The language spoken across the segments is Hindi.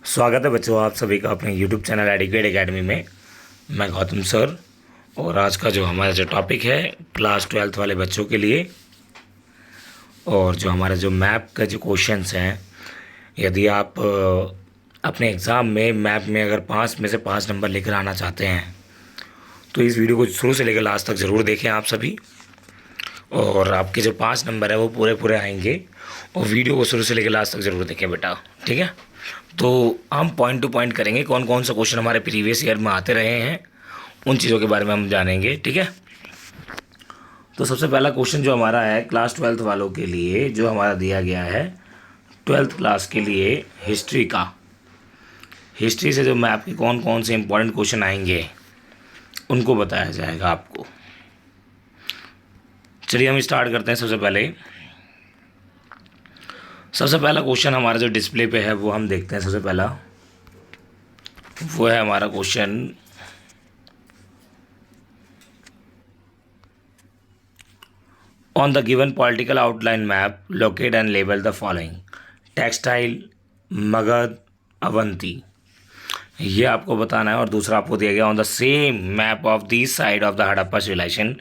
स्वागत है बच्चों आप सभी का अपने YouTube चैनल एडिकेट एकेडमी में। मैं गौतम सर। और आज का जो हमारा जो टॉपिक है क्लास 12th वाले बच्चों के लिए, और जो हमारा जो मैप का जो क्वेश्चंस हैं, यदि आप अपने एग्ज़ाम में मैप में अगर 5 में से 5 नंबर लेकर आना चाहते हैं तो इस वीडियो को शुरू से लेकर लास्ट तक ज़रूर देखें आप सभी। और आपके जो 5 नंबर है वो पूरे पूरे आएंगे, और वीडियो को शुरू से लेकर लास्ट तक ज़रूर देखें बेटा, ठीक है। तो हम पॉइंट टू पॉइंट करेंगे, कौन कौन सा क्वेश्चन हमारे प्रीवियस ईयर में आते रहे हैं उन चीज़ों के बारे में हम जानेंगे, ठीक है। तो सबसे पहला क्वेश्चन जो हमारा है क्लास 12th वालों के लिए, जो हमारा दिया गया है 12th क्लास के लिए हिस्ट्री का। हिस्ट्री से जो मैप के कौन कौन से इंपॉर्टेंट क्वेश्चन आएंगे उनको बताया जाएगा आपको। चलिए हम स्टार्ट करते हैं। सबसे पहला क्वेश्चन हमारा जो डिस्प्ले पे है वो हम देखते हैं। सबसे पहला वो है हमारा question, on the given political outline map locate and label the following: textile, Magadh, Avanti. ये आपको बताना है। और दूसरा आपको दिया गया, on the same map of the side of the Harappa civilisation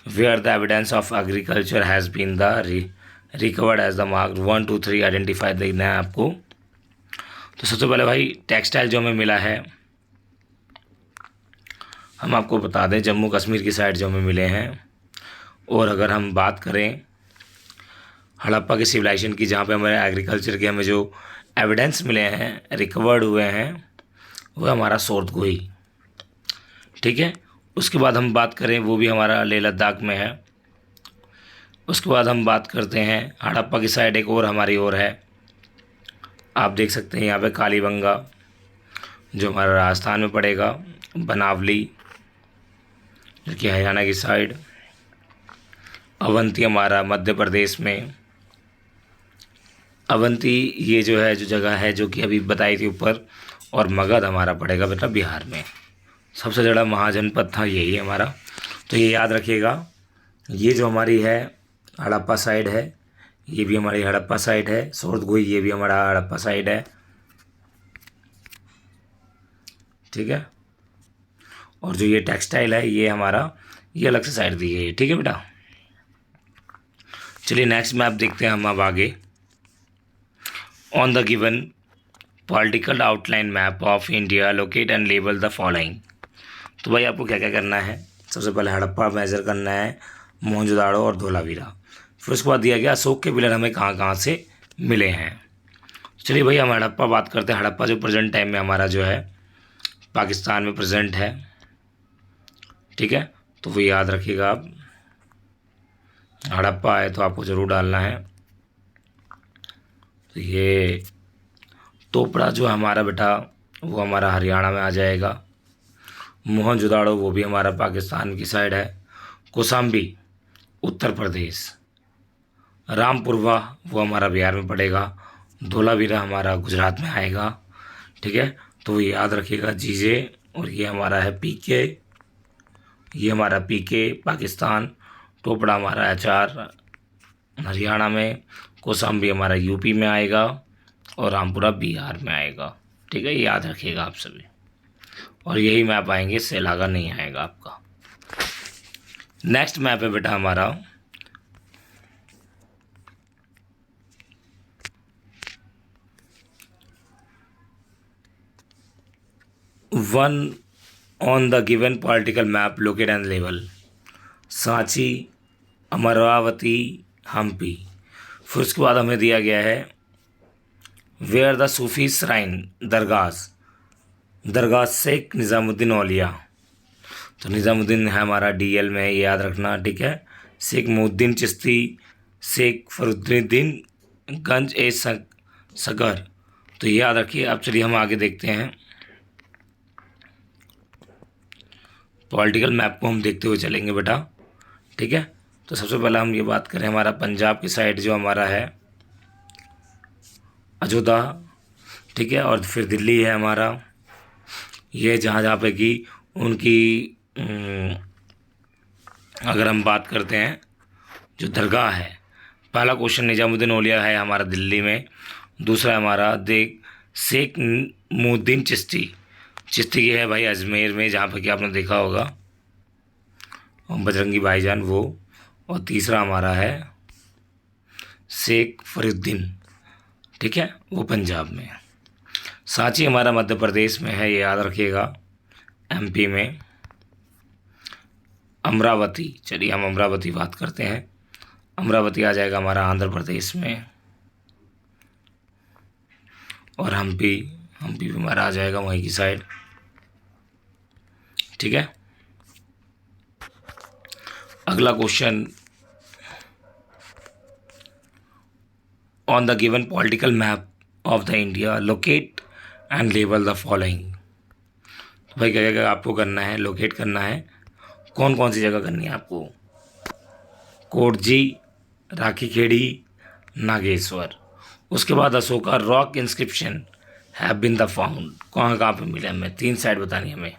where the evidence of agriculture has been the recovered as the mark 1 2 3 identify देना है आपको। तो सबसे पहले भाई टेक्सटाइल जो हमें मिला है, हम आपको बता दें जम्मू कश्मीर की साइड जो हमें मिले हैं। और अगर हम बात करें हड़प्पा की सिविलाइजेशन की, जहाँ पे हमारे एग्रीकल्चर के हमें जो एविडेंस मिले हैं, रिकवर्ड हुए हैं, वो हमारा सोरतगुही, ठीक है। उसके बाद हम बात करें, वो भी हमारा लेह लद्दाख में है। उसके बाद हम बात करते हैं हड़प्पा की साइड, एक और हमारी ओर है, आप देख सकते हैं यहाँ पे कालीबंगा जो हमारा राजस्थान में पड़ेगा, बनावली जो कि हरियाणा की साइड, अवंती हमारा मध्य प्रदेश में। अवंती ये जो है जो जगह है जो कि अभी बताई थी ऊपर, और मगध हमारा पड़ेगा बेटा बिहार में। सबसे ज़्यादा महाजनपद था यही हमारा, तो ये याद रखिएगा। ये जो हमारी है हड़प्पा साइड है, ये भी हमारी हड़प्पा साइड है। सोरतगुही ये भी हमारा हड़प्पा साइड है, ठीक है। और जो ये टेक्सटाइल है ये हमारा ये अलग से साइड दी गई है, ठीक है बेटा। चलिए नेक्स्ट मैप देखते हैं हम अब आगे। On the given political outline map of India locate and label the following. तो भाई आपको क्या क्या करना है, सबसे पहले हड़प्पा मेजर करना है, मोहनजोदाड़ो और धोलावीरा। फिर उसके बाद दिया गया अशोक के पिलर हमें कहाँ कहाँ से मिले हैं। चलिए भाई हम हड़प्पा बात करते हैं। हड़प्पा जो प्रेजेंट टाइम में हमारा जो है पाकिस्तान में प्रेजेंट है, ठीक है। तो वो याद रखिएगा आप, हड़प्पा है तो आपको ज़रूर डालना है। तो ये टोपरा जो हमारा बेटा वो हमारा हरियाणा में आ जाएगा। मोहनजोदाड़ो वो भी हमारा पाकिस्तान की साइड है। कौशाम्बी उत्तर प्रदेश। रामपुरवा वो हमारा बिहार में पड़ेगा। धोलावीरा हमारा गुजरात में आएगा, ठीक है। तो ये याद रखिएगा जीजे। और ये हमारा है पीके, ये हमारा पीके पाकिस्तान। टोपड़ा हमारा एचआर हरियाणा में। कौशाम्बी हमारा यूपी में आएगा, और रामपुरा बिहार में आएगा, ठीक है। ये याद रखिएगा आप सभी। और यही मैप आएंगे, सेलागा नहीं आएगा आपका। नेक्स्ट मैप है बेटा हमारा one on the given political map locate and लेवल सांची, अमरावती, हम्पी। फिर उसके बाद हमें दिया गया है where the Sufi shrine dargah Sheikh Nizamuddin Auliya. तो निज़ामुद्दीन है हमारा डीएल में, ये याद रखना, ठीक है। शेख मुद्दीन चिश्ती, शेख फरुद्दीन गंज ए सगर, तो ये याद रखिए। अब चलिए हम आगे देखते हैं, पॉलिटिकल मैप को हम देखते हुए चलेंगे बेटा, ठीक है। तो सबसे पहले हम ये बात करें, हमारा पंजाब की साइड जो हमारा है अयोध्या, ठीक है। और फिर दिल्ली है हमारा, ये जहाँ जहाँ पे कि उनकी अगर हम बात करते हैं जो दरगाह है, पहला क्वेश्चन निज़ामुद्दीन औलिया है हमारा दिल्ली में। दूसरा हमारा देख शेख मुद्दीन चिश्ती, चिश्ती की है भाई अजमेर में, जहाँ पर कि आपने देखा होगा, और बजरंगी भाईजान वो। और तीसरा हमारा है शेख फरीदुद्दीन, ठीक है, वो पंजाब में है। सांची हमारा मध्य प्रदेश में है, ये याद रखिएगा। एमपी में अमरावती, चलिए हम अमरावती बात करते हैं। अमरावती आ जाएगा हमारा आंध्र प्रदेश में। और हम्पी, हम्पी भी हमारा आ जाएगा वहीं की साइड, ठीक है। अगला question, on the given political map of the India locate and label the following. तो भाई क्या क्या आपको करना है, लोकेट करना है, कौन कौन सी जगह करनी है आपको। कोटजी, राखी खेड़ी, नागेश्वर। उसके बाद Ashoka rock inscription have been the found, कहाँ कहाँ पे मिले हमें, 3 साइड बतानी है हमें।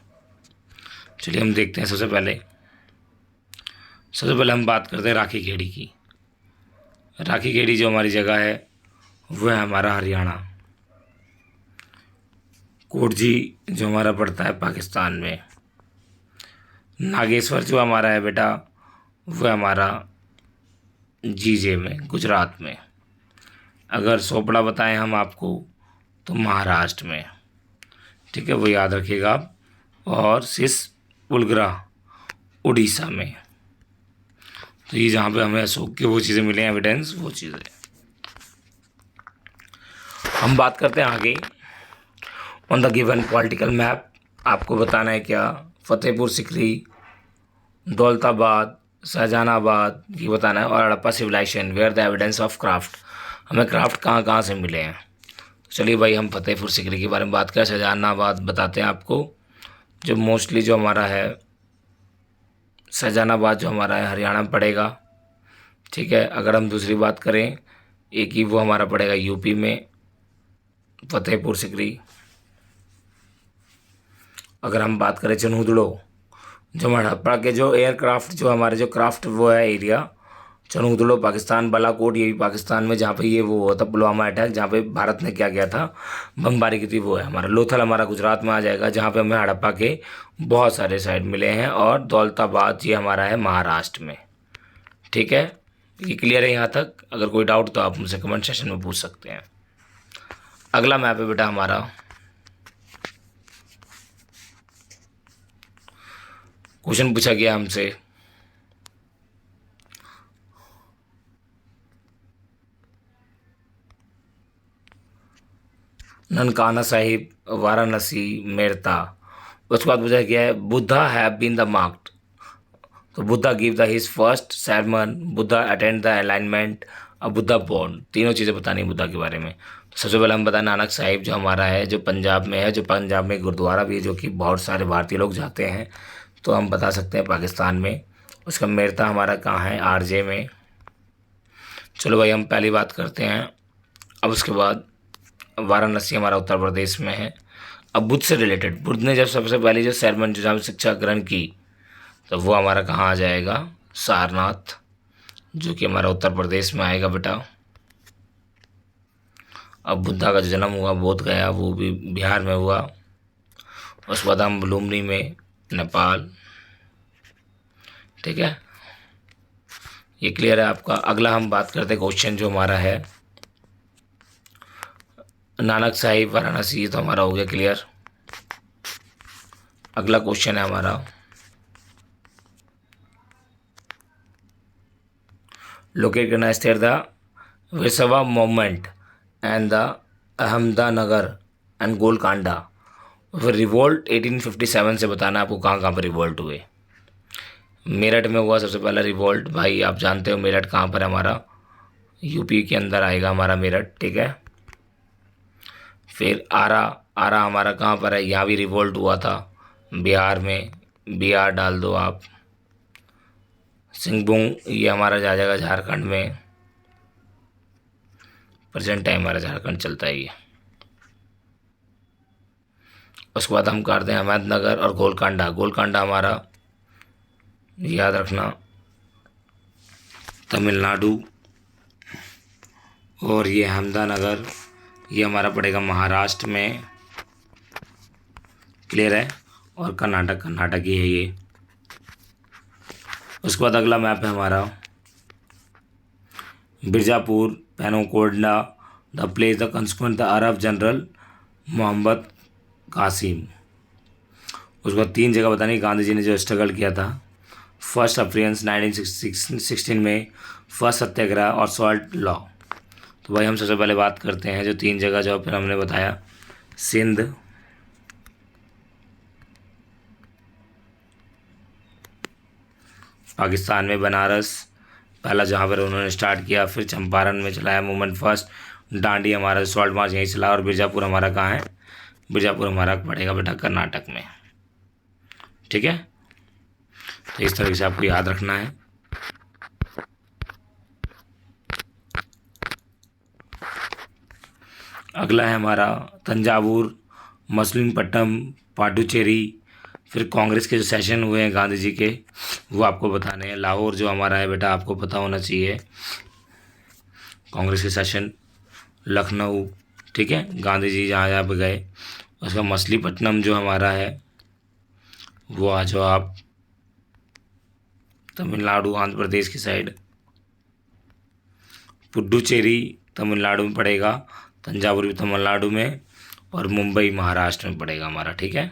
चलिए हम देखते हैं। सबसे पहले हम बात करते हैं राखी खेड़ी की। राखी खेड़ी जो हमारी जगह है वो है हमारा हरियाणा। कोटजी जो हमारा पड़ता है पाकिस्तान में। नागेश्वर जो हमारा है बेटा वो है हमारा जीजे में, गुजरात में। अगर सोपड़ा बताएं हम आपको तो महाराष्ट्र में, ठीक है, वो याद रखिएगा आप। और सिस उलग्रा उड़ीसा में। तो ये जहाँ पे हमें अशोक की वो चीज़ें मिले हैं, एविडेंस, वो चीज़ें। हम बात करते हैं आगे। On the given political map आपको बताना है क्या, फतेहपुर सीकरी, दौलताबाद, शाहजहानाबाद, ये बताना है। और Harappa civilisation where the evidence of craft, हमें क्राफ्ट कहाँ कहाँ से मिले हैं। तो चलिए भाई हम फतेहपुर सीकरी के बारे में बात करें। शाहजहानाबाद बताते हैं आपको, जो मोस्टली जो हमारा है शाहजहानाबाद जो हमारा है हरियाणा में पड़ेगा, ठीक है। अगर हम दूसरी बात करें एक ही, वो हमारा पड़ेगा यूपी में, फतेहपुर सीकरी। अगर हम बात करें चनहुदड़ो, जो हड़प्पा के जो एयरक्राफ्ट जो हमारे जो क्राफ्ट वो है एरिया, चनहुदड़ो पाकिस्तान, बालाकोट ये भी पाकिस्तान में, जहाँ पे ये वो हुआ था पुलवामा अटैक, जहाँ पे भारत ने क्या किया था, बमबारी की थी, वो है हमारा। लोथल हमारा गुजरात में आ जाएगा, जहाँ पे हमें हड़प्पा के बहुत सारे साइट मिले हैं। और दौलताबाद ये हमारा है महाराष्ट्र में, ठीक है। ये क्लियर है यहाँ तक? अगर कोई डाउट तो आप मुझसे कमेंट सेशन में पूछ सकते हैं। अगला मैप है बेटा हमारा, क्वेश्चन पूछा गया हमसे, ननकाना साहिब, वाराणसी, मेरता। उसके बाद पूछा गया है Buddha have been the marked, तो Buddha give the his first sermon, Buddha attend the alignment, और बुद्धा बॉर्न। तीनों चीज़ें बतानी है बुद्धा के बारे में। तो सबसे पहले हम बताएं नानक साहिब जो हमारा है, जो पंजाब में है, जो पंजाब में गुरुद्वारा भी है, जो कि बहुत सारे भारतीय लोग जाते हैं, तो हम बता सकते हैं पाकिस्तान में। उसका मेरता हमारा कहाँ है, आरजे में। चलो भाई हम पहली बात करते हैं। अब उसके बाद वाराणसी हमारा उत्तर प्रदेश में है। अब बुद्ध से रिलेटेड, बुद्ध ने जब सबसे पहले जो sermon जो जहाँ शिक्षा ग्रहण की, तो वो हमारा कहाँ आ जाएगा, सारनाथ, जो कि हमारा उत्तर प्रदेश में आएगा बेटा। अब बुद्धा का जो जन्म हुआ बोध गया, वो भी बिहार में हुआ। उसके बाद हम लुम्बिनी में, नेपाल, ठीक है। ये क्लियर है आपका। अगला हम बात करते हैं क्वेश्चन जो हमारा है नानक साहिब वाराणसी, ये तो हमारा हो गया क्लियर। अगला क्वेश्चन है हमारा लोकेट करना स्टेट द विसवा movement and the Ahmednagar and Golconda फिर रिवोल्ट 1857 से बताना आपको कहाँ कहाँ पर रिवोल्ट हुए। मेरठ में हुआ सबसे पहला रिवोल्ट, भाई आप जानते हो मेरठ कहाँ पर है हमारा, यूपी के अंदर आएगा हमारा मेरठ, ठीक है। फिर आरा, आरा हमारा कहाँ पर है, यहाँ भी रिवोल्ट हुआ था, बिहार में, बिहार डाल दो आप। सिंहभूम ये हमारा जा जाएगा झारखंड में, प्रेजेंट टाइम हमारा झारखंड चलता है ये। उसके बाद हम करते हैं अहमदनगर और गोलकांडा, गोलकांडा हमारा याद रखना तमिलनाडु, और ये अहमदानगर ये हमारा पड़ेगा महाराष्ट्र में, क्लियर है। और कर्नाटक ही है ये। उसके बाद अगला मैप है हमारा Bijapur, Penukonda, the place the consequent the Arab general Muhammad Qasim. उसके बाद 3 जगह बतानी गांधी जी ने जो स्ट्रगल किया था। फर्स्ट अप्रियंस 1916 में, फर्स्ट सत्याग्रह और सॉल्ट लॉ। तो भाई हम सबसे पहले बात करते हैं जो 3 जगह जो फिर हमने बताया, सिंध, पाकिस्तान में बनारस पहला जहाँ पर उन्होंने स्टार्ट किया, फिर चंपारण में चलाया मूवमेंट फर्स्ट, डांडी हमारा सॉल्ट मार्च यहीं चला, और बीजापुर हमारा कहाँ है, बीजापुर हमारा पड़ेगा बेटा कर्नाटक में, ठीक है। तो इस तरीके से आपको याद रखना है। अगला है हमारा तंजावुर, मसलिनपट्टनम, पांडुचेरी। फिर कांग्रेस के जो सेशन हुए हैं गांधी जी के वो आपको बताने हैं। लाहौर जो हमारा है बेटा आपको पता होना चाहिए, कांग्रेस के सेशन। लखनऊ, ठीक है, गांधी जी जहाँ जहाँ पे गए। उसका मछलीपट्टनम जो हमारा है वो आ जाओ आप तमिलनाडु आंध्र प्रदेश की साइड। पुडुचेरी तमिलनाडु में पड़ेगा, तंजावुर भी तमिलनाडु में, और मुंबई महाराष्ट्र में पड़ेगा हमारा, ठीक है।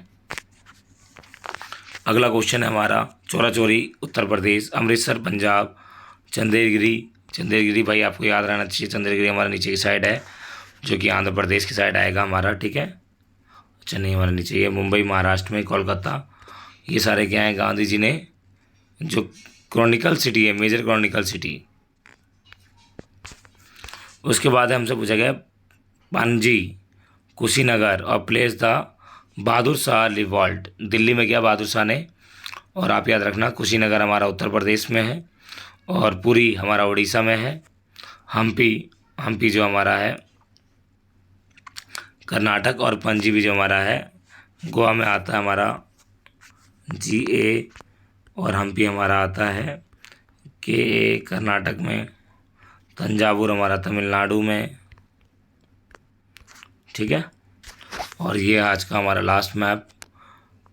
अगला क्वेश्चन है हमारा चौरा चौरी उत्तर प्रदेश, अमृतसर पंजाब, चंदेरगिरी भाई आपको याद रहना चाहिए, चंदेरगिरी हमारा नीचे की साइड है जो कि आंध्र प्रदेश की साइड आएगा हमारा, ठीक है। चेन्नई हमारा नीचे, ये मुंबई महाराष्ट्र में, कोलकाता, ये सारे क्या हैं गांधी जी ने जो क्रॉनिकल सिटी है, मेजर क्रॉनिकल सिटी। उसके बाद हमसे पूछा गया पणजी, कुशीनगर और place the Bahadur Shah revolt. Delhi में गया बहादुर शाह ने, और आप याद रखना कुशीनगर हमारा उत्तर प्रदेश में है, और पुरी हमारा उड़ीसा में है। हम्पी जो हमारा है कर्नाटक, और पणजी भी जो हमारा है गोवा में आता है हमारा GA, और हम्पी हमारा आता है KA कर्नाटक में, तंजावुर हमारा तमिलनाडु में, ठीक है। और ये आज का हमारा लास्ट मैप,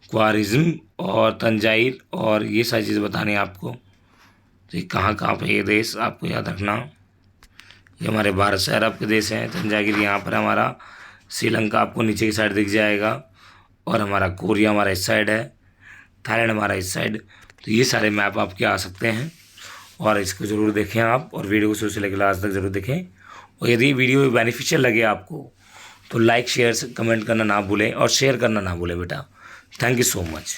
क्वारिज्म और तंजाइर, और ये सारी चीज़ें बतानी है आपको। तो ये कहाँ कहाँ पे ये देश आपको याद रखना। ये हमारे भारत से अरब के देश हैं। तंजागिर यहाँ पर हमारा, श्रीलंका आपको नीचे की साइड दिख जाएगा, और हमारा कोरिया हमारा इस साइड है, थाईलैंड हमारा इस साइड। तो ये सारे मैप आपके आ सकते हैं, और इसको ज़रूर देखें आप, और वीडियो को शुरू से लेकर लास्ट तक ज़रूर देखें। और यदि वीडियो बेनिफिशियल लगे आपको तो लाइक शेयर कमेंट करना ना भूलें, और शेयर करना ना भूलें बेटा। Thank you so much.